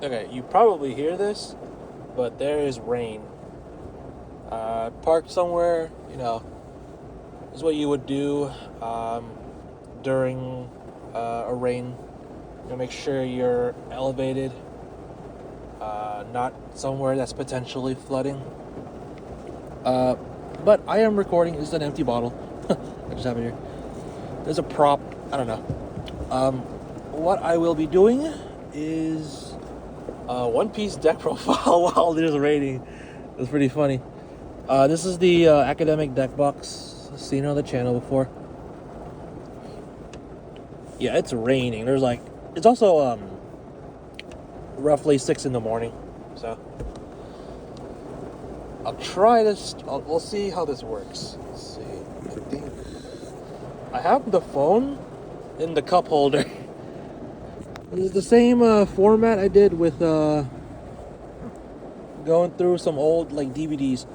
Okay, you probably hear this, but there is rain. Parked somewhere, is what you would do during a rain. Make sure you're elevated, not somewhere that's potentially flooding. But I am recording. This is an empty bottle. I just have it here. There's a prop. I don't know. What I will be doing is One Piece deck profile while there's raining. It's pretty funny. This is the academic deck box. Seen on the channel before. Yeah, it's raining. It's also roughly 6 in the morning. So I'll try this. We'll see how this works. Let's see. I think I have the phone in the cup holder. It's the same format I did with going through some old DVDs.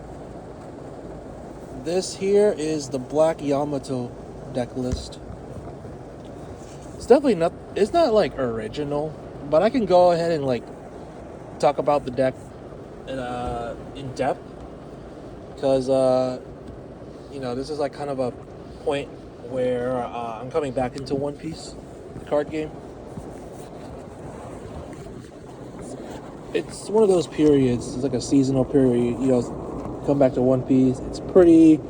This here is the Black Yamato deck list. It's definitely not. It's not original, but I can go ahead and talk about the deck in depth because this is kind of a point where I'm coming back into One Piece, the card game. It's one of those periods. It's like a seasonal period. Come back to One Piece. It's pretty.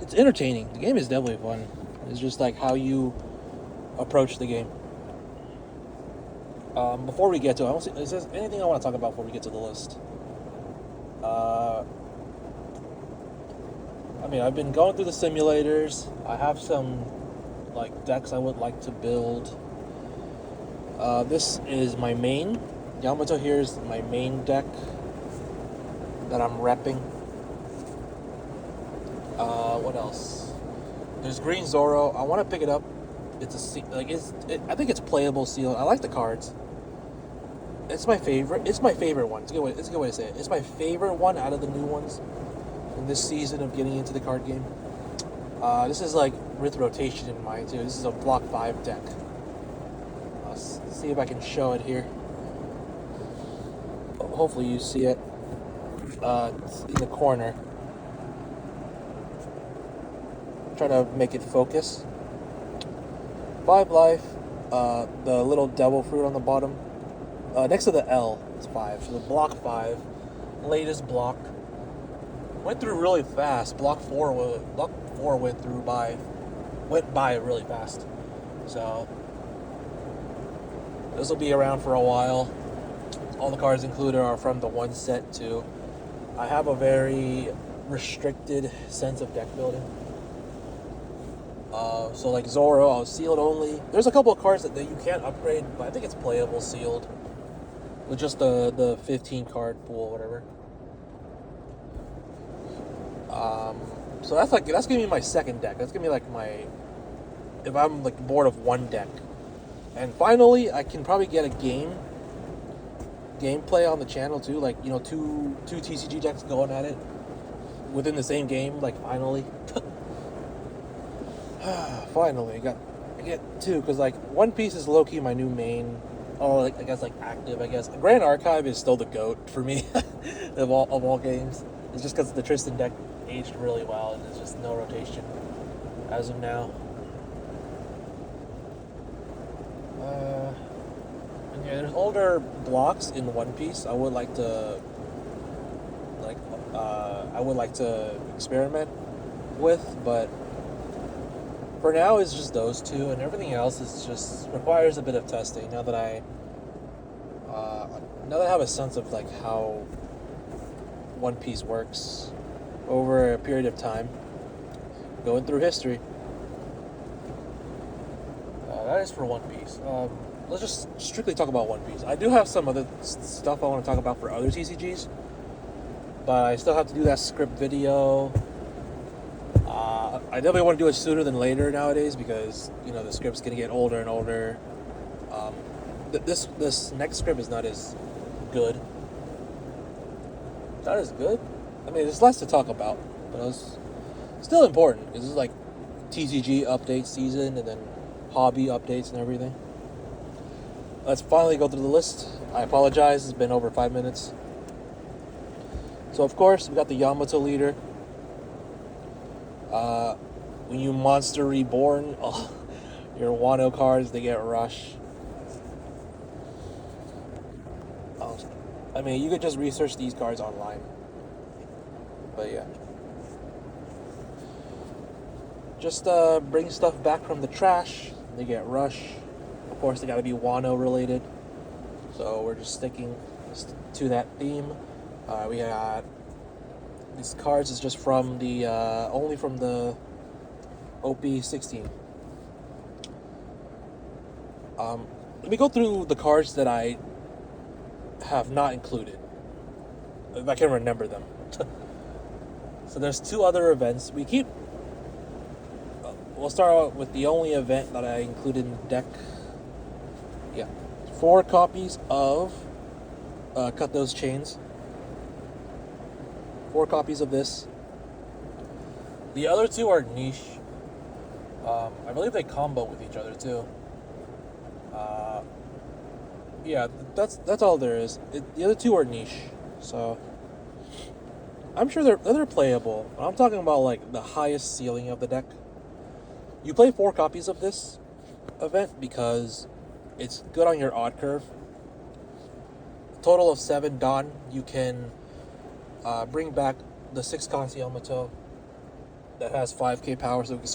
It's entertaining. The game is definitely fun. It's just how you approach the game. Before we get to it, is there anything I want to talk about before we get to the list? I've been going through the simulators. I have some decks I would like to build. This is my main. Yamato here is my main deck that I'm repping. What else? There's Green Zoro. I want to pick it up. I think it's playable sealed. I like the cards. It's my favorite. It's my favorite one. It's a good way to say it. It's my favorite one out of the new ones in this season of getting into the card game. This is with rotation in mind too. This is a Block 5 deck. Let's see if I can show it here. Hopefully you see it. It's in the corner. Try to make it focus. 5 life. The little devil fruit on the bottom. Next to the L, it's 5. So the Block 5, latest block. Went through really fast. Block 4 went by really fast. So this will be around for a while. All the cards included are from the one set too. I have a very restricted sense of deck building. So Zoro, I was sealed only. There's a couple of cards that you can't upgrade, but I think it's playable sealed. With just the 15 card pool, whatever. So that's gonna be my second deck. That's gonna be my, if I'm bored of one deck. And finally, I can probably get a gameplay on the channel too. Two TCG decks going at it within the same game. Finally. Finally, I get two, because One Piece is low-key my new main. Oh, I guess active. I guess Grand Archive is still the GOAT for me of all games. It's just because the Tristan deck aged really well, and there's just no rotation as of now. And yeah, there's older blocks in One Piece. I would like to experiment with, but for now, it's just those two, and everything else is just requires a bit of testing. Now that I have a sense of how One Piece works over a period of time, going through history. That is for One Piece. Let's just strictly talk about One Piece. I do have some other stuff I want to talk about for other TCGs, but I still have to do that script video. I definitely want to do it sooner than later nowadays because the script's gonna get older and older. This next script is not as good. Not as good. There's less to talk about, but it's still important. This is TCG update season and then hobby updates and everything. let's finally go through the list. I apologize, it's been over 5 minutes. So of course, we got the Yamato leader. When you Monster Reborn, oh, your Wano cards, they get rushed. I mean, you could just research these cards online. But yeah. Just bring stuff back from the trash. They get rushed. Of course, they gotta be Wano related. So we're just sticking to that theme. We got these cards is just from the only from the Op16. Let me go through the cards that I have not included, if I can remember them. So there's 2 other events. We'll start out with the only event that I included in the deck. Yeah, 4 copies of Cut Those Chains. 4 copies of this. The other 2 are niche. I believe they combo with each other too. Yeah, that's all there is. The other 2 are niche, so I'm sure they're playable. I'm talking about like the highest ceiling of the deck. You play 4 copies of this event because it's good on your odd curve. Total of 7 done. You can bring back the 6-cost Yamato that has 5k power, so we can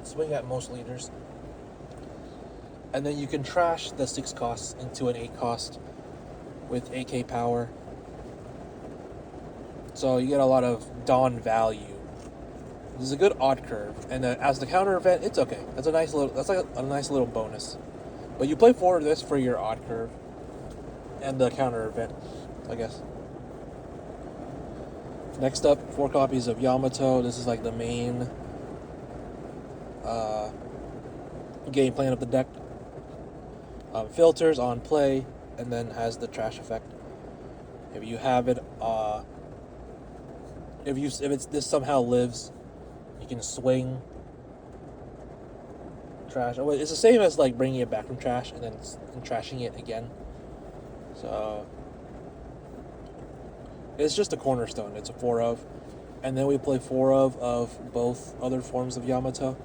swing at most leaders. And then you can trash the 6 costs into an 8 cost with 8k power. So you get a lot of Dawn value. This is a good odd curve, and as the counter event, it's okay. That's like a nice little bonus. But you play 4 of this for your odd curve and the counter event, I guess. Next up, 4 copies of Yamato. This is like the main game plan of the deck. Filters on play, and then has the trash effect. If you have it, if this somehow lives, you can swing trash. It's the same as like bringing it back from trash and then trashing it again. So it's just a cornerstone. It's a 4 of, and then we play 4 of both other forms of Yamato,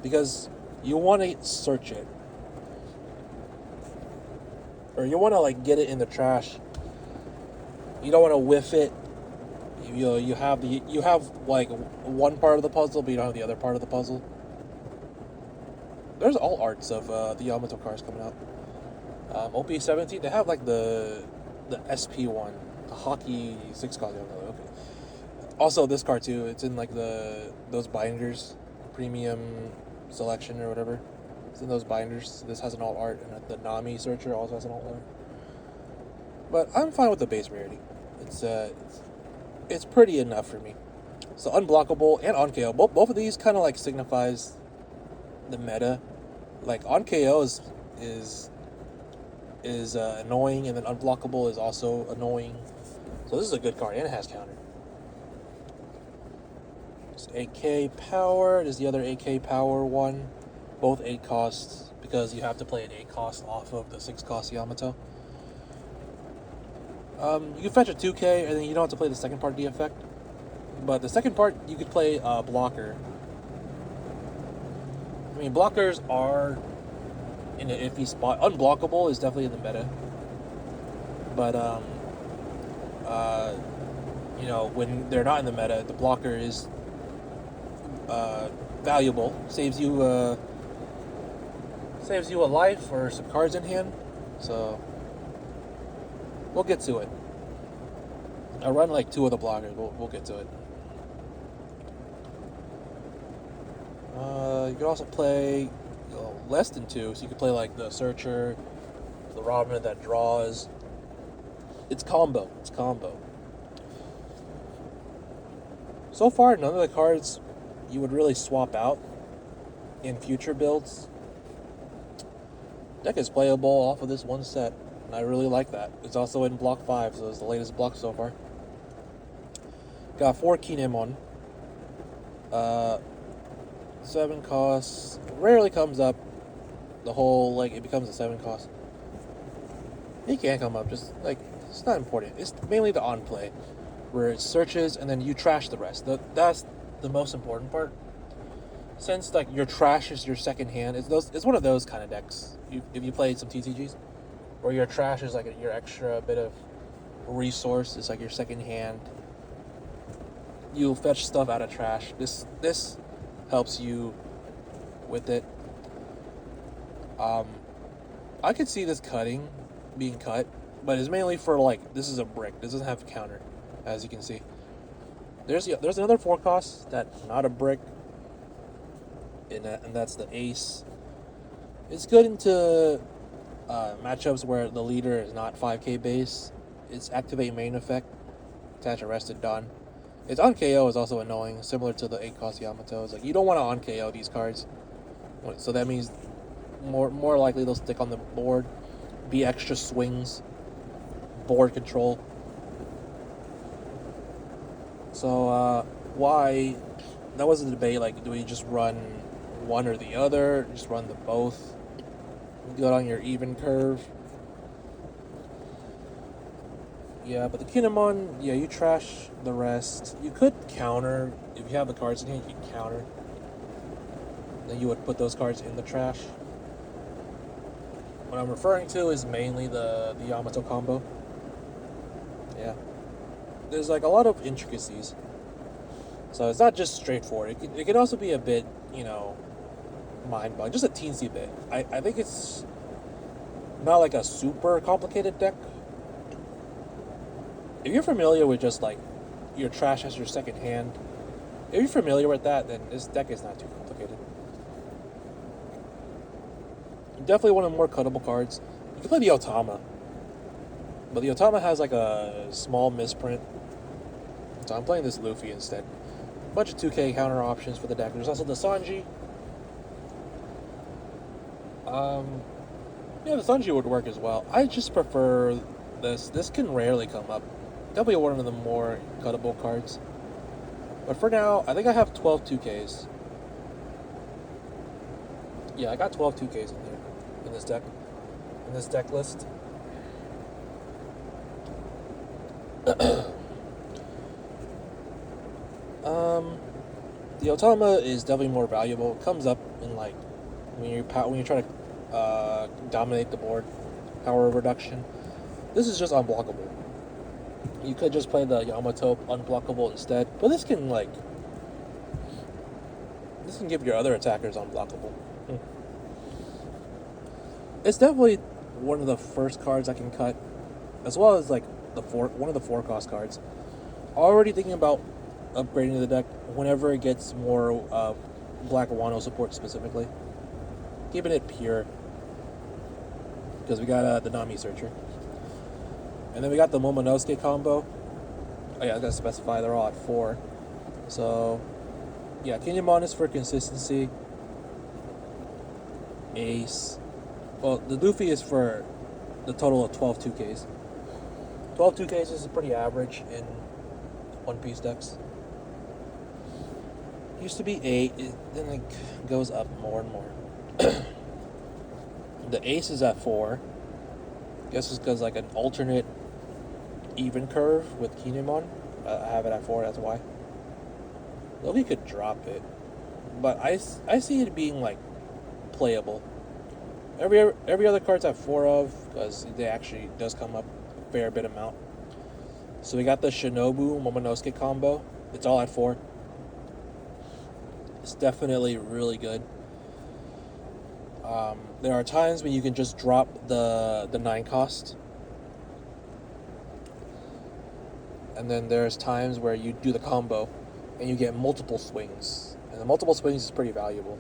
because you want to search it, or you want to like get it in the trash. You don't want to whiff it. You have like one part of the puzzle, but you don't have the other part of the puzzle. There's all arts of the Yamato cards coming out. OP17, they have like the SP one, the hockey 6 card. Okay. Also, this card too. It's in like those binders, premium selection or whatever. It's in those binders. This has an alt art, and the Nami searcher also has an alt art. But I'm fine with the base rarity. It's pretty enough for me. So unblockable and on KO, both of these kind of like signifies the meta. Like on KO is annoying, and then unblockable is also annoying. So this is a good card, and it has counter. It's 8k power. There's the other 8k power one, both 8 costs, because you have to play an 8 cost off of the 6 cost Yamato. You can fetch a 2k, and then you don't have to play the second part of the effect. But the second part, you could play blocker. I mean, blockers are in an iffy spot. Unblockable is definitely in the meta. But, when they're not in the meta, the blocker is valuable. Saves you a life or some cards in hand. So we'll get to it. I run like 2 of the blockers. We'll get to it. You can also play less than 2, so you can play like the Searcher, the Robin that draws. It's combo. So far, none of the cards you would really swap out in future builds. Deck is playable off of this one set, and I really like that. It's also in block 5, so it's the latest block so far. Got 4 Kinemon. 7 costs. Rarely comes up the whole, like, it becomes a 7 cost. It can come up, just like it's not important. It's mainly the on play, where it searches and then you trash the rest. That's the most important part. Since like your trash is your second hand, it's one of those kind of decks. If you played some TCGs, where your trash is like your extra bit of resource, it's like your second hand. You fetch stuff out of trash. This helps you with it. I could see this being cut, but it's mainly for like this is a brick. This doesn't have counter, as you can see. There's another 4 cost that's not a brick, and that's the Ace. It's good into matchups where the leader is not 5k base. It's activate main effect, attach arrested, done. Its on KO is also annoying, similar to the 8 cost Yamato. It's like you don't want to on KO these cards, so that means more likely they'll stick on the board, be extra swings, board control. So why? That was a debate. Like, do we just run one or the other? Just run the both. Good on your even curve. Yeah, but the Kinemon, yeah, you trash the rest. You could counter. If you have the cards in hand, you can counter. Then you would put those cards in the trash. What I'm referring to is mainly the Yamato combo. Yeah. There's like a lot of intricacies. So it's not just straightforward. It can also be a bit, mind-boggling. Just a teensy bit. I think it's not like a super complicated deck. If you're familiar with just like your trash as your second hand, if you're familiar with that, then this deck is not too complicated. Definitely one of the more cuttable cards. You can play the Otama, but the Otama has like a small misprint, so I'm playing this Luffy instead. A bunch of 2k counter options for the deck. There's also the Sanji. Yeah, the Sanji would work as well. I just prefer this. This can rarely come up. Definitely one of the more cuttable cards. But for now, I think I have 12 2Ks. Yeah, I got 12 2Ks in there, in this deck list. The Otama is definitely more valuable. It comes up in like when you try to dominate the board, power reduction. This is just unblockable. You could just play the Yamato unblockable instead, but this can give your other attackers unblockable. It's definitely one of the first cards I can cut, as well as like one of the 4 cost cards. Already thinking about upgrading the deck whenever it gets more Black Wano support specifically. Keeping it pure, because we got the Nami Searcher. And then we got the Momonosuke combo. Oh yeah, I gotta specify they're all at 4. So, yeah, Kinemon is for consistency. Ace. Well, the Luffy is for the total of 12 2Ks. 12 2Ks is pretty average in One Piece decks. Used to be 8, then it goes up more and more. The Ace is at 4. Guess it's because like an alternate even curve with Kinemon. I have it at 4, that's why. Luffy could drop it, but I see it being like playable. Every other card's at 4 of, because they actually does come up a fair bit amount. So we got the Shinobu Momonosuke combo. It's all at 4. It's definitely really good. There are times when you can just drop the 9 cost. And then there's times where you do the combo and you get multiple swings. And the multiple swings is pretty valuable,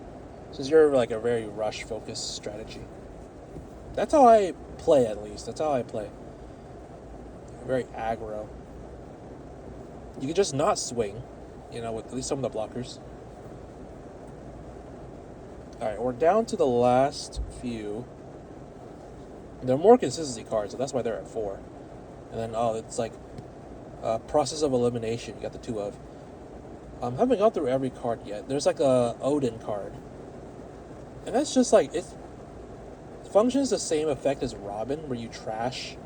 since you're like a very rush focused strategy. That's how I play, at least. That's how I play. Very aggro. You can just not swing, with at least some of the blockers. Alright, we're down to the last few. They're more consistency cards, so that's why they're at 4. And then, it's like process of elimination. You got the 2 of. Haven't gone through every card yet. There's like a Odin card. And that's just like, it's functions the same effect as Robin, where you trash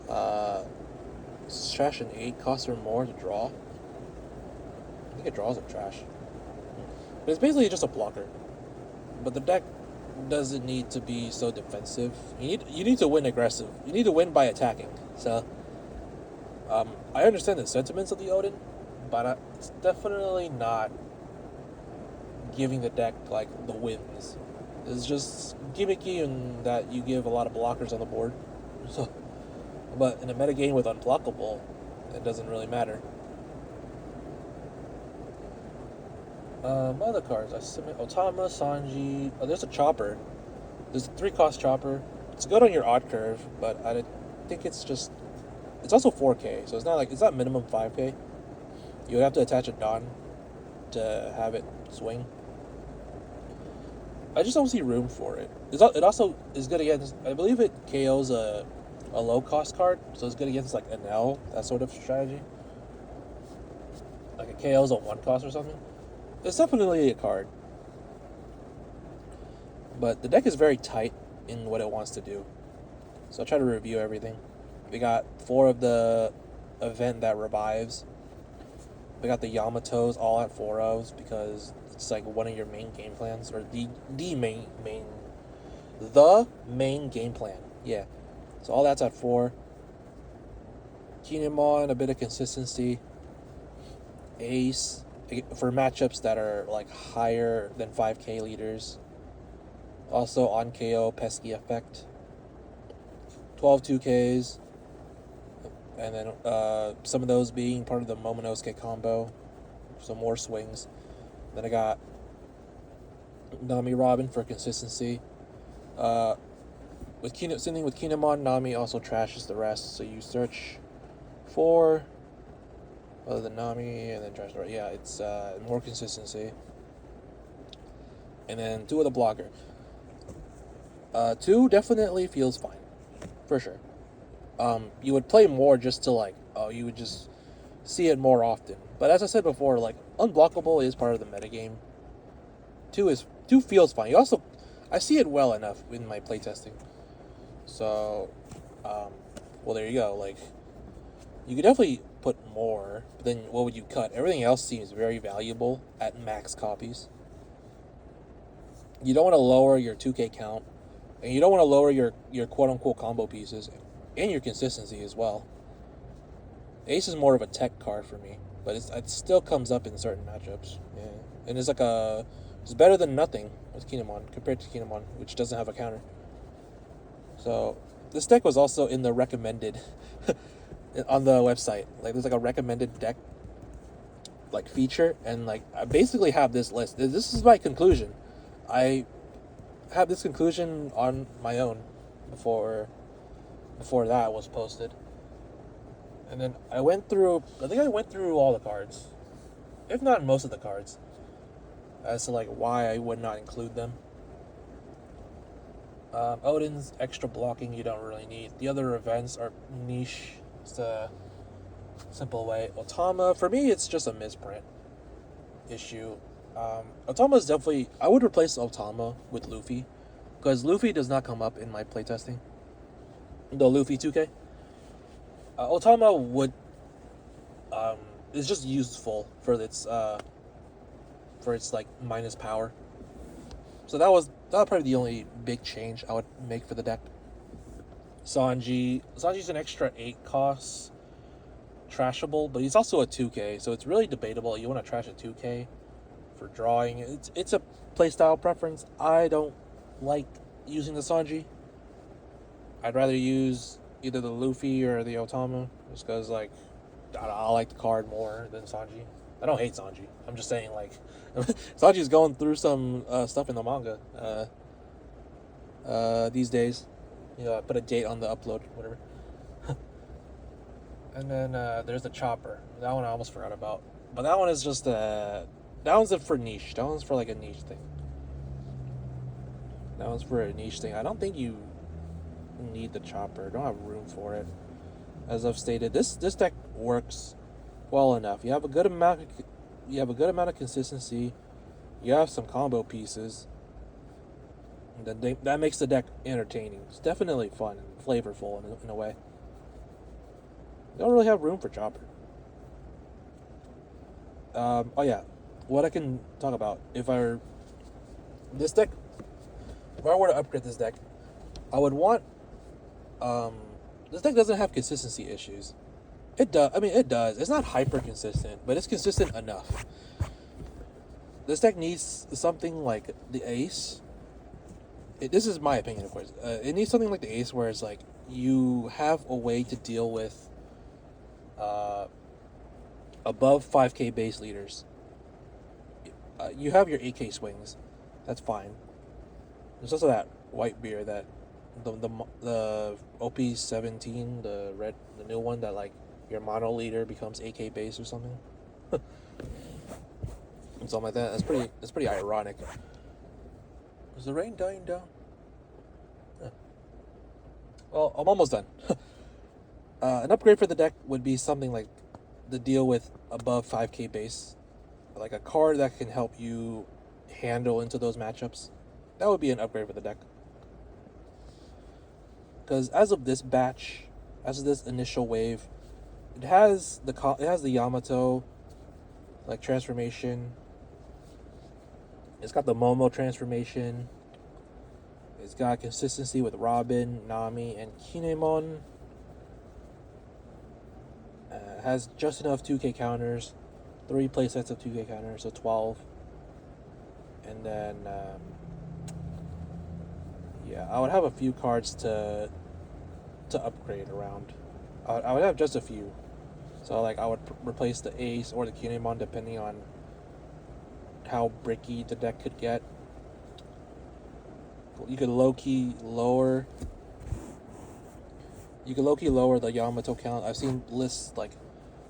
an 8 cost or more to draw. I think it draws a trash. But it's basically just a blocker. But the deck doesn't need to be so defensive. You need to win aggressive. You need to win by attacking. So I understand the sentiments of the Odin, but it's definitely not giving the deck like the wins. It's just gimmicky in that you give a lot of blockers on the board. So, but in a metagame with unblockable, it doesn't really matter. Other cards I submit: Otama, Sanji. Oh, there's a chopper. There's a 3-cost chopper. It's good on your odd curve, but I think it's also 4K, so it's not minimum 5K. You would have to attach a Don to have it swing. I just don't see room for it. It also is good against, I believe it KOs a low cost card, so it's good against like an L, that sort of strategy. Like it KOs a 1 cost or something. It's definitely a card. But the deck is very tight in what it wants to do. So I'll try to review everything. We got 4 of the event that revives. We got the Yamatos all at 4-0s because it's like one of your main game plans, or the main game plan. Yeah. So all that's at 4. Kinemon, a bit of consistency. Ace for matchups that are like higher than 5K leaders. Also on KO pesky effect. 12 2Ks. And then some of those being part of the Momonosuke combo. Some more swings. Then I got Nami Robin for consistency. Same thing with Kinemon. Nami also trashes the rest. So you search for other than Nami and then trash the rest. Yeah, it's more consistency. And then 2 of the blocker. 2 definitely feels fine. For sure. You would play more just to you would just see it more often. But as I said before, like unblockable is part of the metagame. 2 feels fine. I see it well enough in my playtesting. So, well there you go. Like, you could definitely put more, but then what would you cut? Everything else seems very valuable at max copies. You don't want to lower your 2K count, and you don't want to lower your quote-unquote combo pieces, and your consistency as well. Ace is more of a tech card for me, but it still comes up in certain matchups. Yeah. And it's better than nothing with Kinemon, compared to Kinemon, which doesn't have a counter. So, this deck was also in the recommended on the website. Like, there's like a recommended deck like feature, and like I basically have this list. This is my conclusion. I have this conclusion on my own before that was posted. And then I think I went through all the cards, if not most of the cards, as to like why I would not include them. Odin's extra blocking you don't really need. The other events are niche. It's the simple way. Otama, for me, it's just a misprint issue. Otama is definitely, I would replace Otama with Luffy, because Luffy does not come up in my playtesting. The Luffy 2K. Otama would is just useful for its like minus power. So that was probably the only big change I would make for the deck. Sanji's an extra 8 cost, trashable, but he's also a 2K, so it's really debatable. You want to trash a 2K for drawing. It's a playstyle preference. I don't like using the Sanji. I'd rather use either the Luffy or the Otama, just because like I like the card more than Sanji. I don't hate Sanji. I'm just saying, like, Sanji's going through some stuff in the manga these days. You know, I put a date on the upload, whatever. And then there's the chopper. That one I almost forgot about. But that one is just that one's for niche. That one's for like a niche thing. That one's for a niche thing. I don't think you need the chopper. Don't have room for it. As I've stated, this deck works well enough. You have a good amount of consistency. You have some combo pieces. That makes the deck entertaining. It's definitely fun and flavorful in a way. Don't really have room for Chopper. Oh yeah, what I can talk about this deck, if I were to upgrade this deck, I would want this deck doesn't have consistency issues. It does. I mean, it does. It's not hyper consistent, but it's consistent enough. This deck needs something like the Ace. This is my opinion, of course. It needs something like the Ace, where it's like you have a way to deal with above 5K base leaders. You have your 8K swings. That's fine. There's also that white beer that the Op16, the new one that like your mono leader becomes 8K base or something. Something like that. That's pretty ironic. Is the rain dying down? Yeah. Well, I'm almost done. An upgrade for the deck would be something like the deal with above 5K base, like a card that can help you handle into those matchups. That would be an upgrade for the deck. Because as of this batch, as of this initial wave, it has the Yamato like transformation. It's got the Momo transformation. It's got consistency with Robin, Nami, and Kinemon. Has just enough 2K counters, 3 playsets of 2K counters, so 12. And then, yeah, I would have a few cards to upgrade around. I would have just a few. So, like, I would replace the Ace or the Kinemon depending on how bricky the deck could get. You could low-key lower the Yamato count. I've seen lists like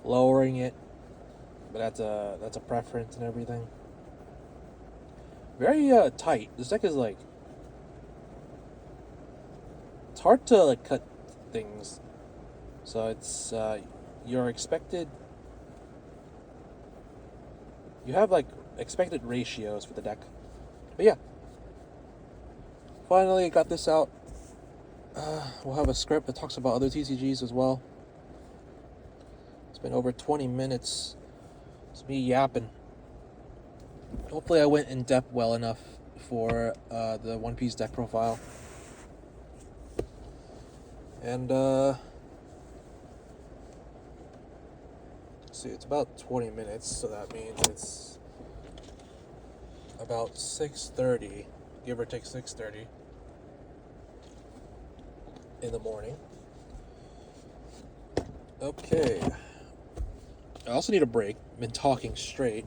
lowering it, but that's a preference and everything. Very tight. This deck is like, it's hard to like cut things. So it's your expected. You have like expected ratios for the deck. But yeah, finally got this out. We'll have a script that talks about other TCGs as well. It's been over 20 minutes. It's me yapping. Hopefully I went in depth well enough for the One Piece deck profile. And let's see, it's about 20 minutes, so that means it's about 6:30, give or take 6:30 in the morning. Okay. I also need a break. Been talking straight.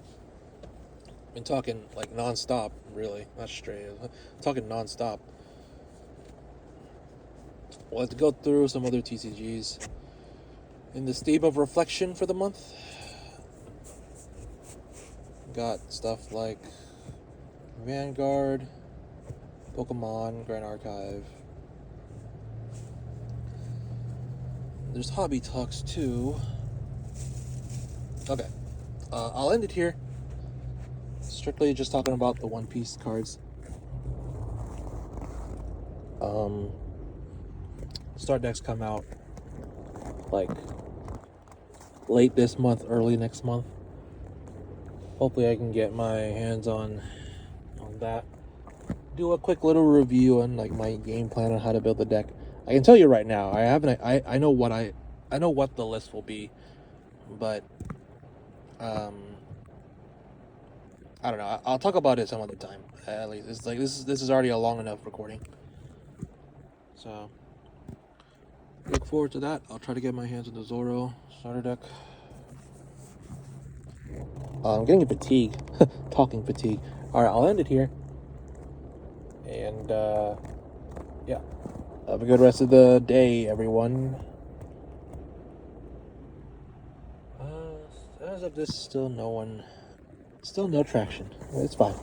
Been talking like non-stop, really. Not straight. Talking non-stop. We'll have to go through some other TCGs. In this theme of reflection for the month, got stuff like Vanguard, Pokemon, Grand Archive. There's Hobby Talks too. Okay, I'll end it here. Strictly just talking about the One Piece cards. Start decks come out like late this month, early next month. Hopefully I can get my hands on that. Do a quick little review on like my game plan on how to build the deck. I can tell you right now, I know what the list will be, but I don't know. I'll talk about it some other time. At least it's like this is already a long enough recording. So look forward to that. I'll try to get my hands on the Zoro starter deck. I'm getting fatigue, talking fatigue. All right, I'll end it here. And yeah, have a good rest of the day, everyone. As of this, still no traction. It's fine.